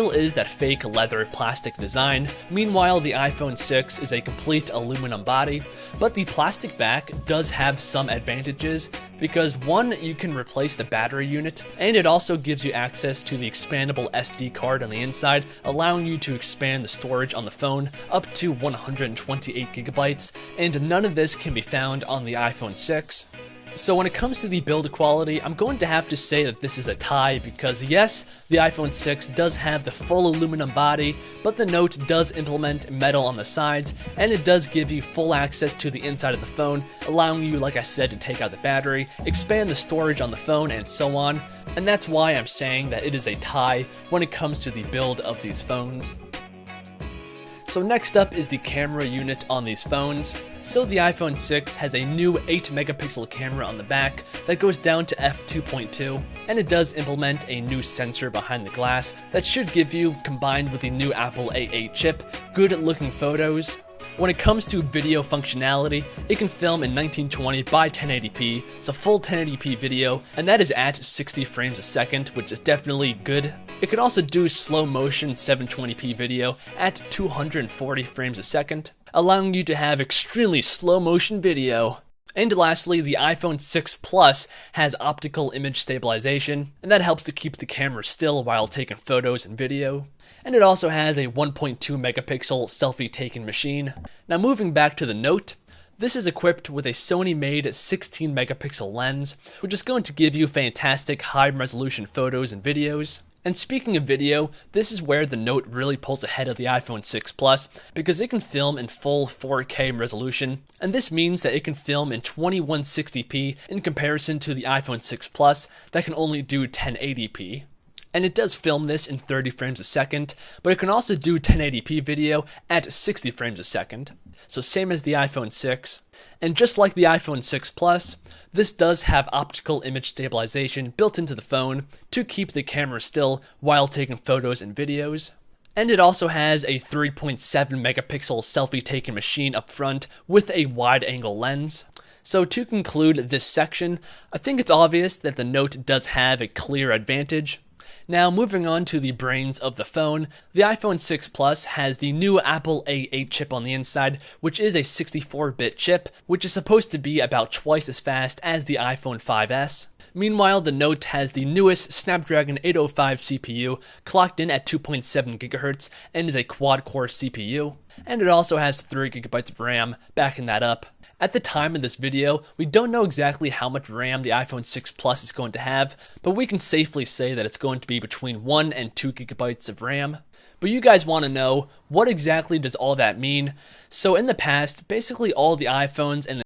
Still is that fake leather plastic design. Meanwhile, the iPhone 6 is a complete aluminum body, but the plastic back does have some advantages because one, you can replace the battery unit, and it also gives you access to the expandable SD card on the inside, allowing you to expand the storage on the phone up to 128 gigabytes, and none of this can be found on the iPhone 6. So when it comes to the build quality, I'm going to have to say that this is a tie because yes, the iPhone 6 does have the full aluminum body, but the Note does implement metal on the sides, and it does give you full access to the inside of the phone, allowing you, like I said, to take out the battery, expand the storage on the phone, and so on. And that's why I'm saying that it is a tie when it comes to the build of these phones. So next up is the camera unit on these phones. So the iPhone 6 has a new 8 megapixel camera on the back that goes down to f2.2, and it does implement a new sensor behind the glass that should give you, combined with the new Apple A8 chip, good looking photos. When it comes to video functionality, it can film in 1920 by 1080p, so full 1080p video, and that is at 60 frames a second, which is definitely good. It can also do slow motion 720p video at 240 frames a second, allowing you to have extremely slow motion video. And lastly, the iPhone 6 Plus has optical image stabilization, and that helps to keep the camera still while taking photos and video. And it also has a 1.2 megapixel selfie taking machine. Now moving back to the Note, this is equipped with a Sony-made 16 megapixel lens, which is going to give you fantastic high-resolution photos and videos. And speaking of video, this is where the Note really pulls ahead of the iPhone 6 Plus because it can film in full 4K resolution, and this means that it can film in 2160p in comparison to the iPhone 6 Plus that can only do 1080p. And it does film this in 30 frames a second, but it can also do 1080p video at 60 frames a second. So same as the iPhone 6. And just like the iPhone 6 Plus, this does have optical image stabilization built into the phone to keep the camera still while taking photos and videos. And it also has a 3.7 megapixel selfie taking machine up front with a wide angle lens. So to conclude this section, I think it's obvious that the Note does have a clear advantage. Now moving on to the brains of the phone, the iPhone 6 Plus has the new Apple A8 chip on the inside, which is a 64-bit chip, which is supposed to be about twice as fast as the iPhone 5S. Meanwhile, the Note has the newest Snapdragon 805 CPU, clocked in at 2.7 GHz, and is a quad-core CPU. And it also has 3 GB of RAM, backing that up. At the time of this video, we don't know exactly how much RAM the iPhone 6 Plus is going to have, but we can safely say that it's going to be between 1 and 2 GB of RAM. But you guys want to know, what exactly does all that mean? So in the past, basically all the iPhones and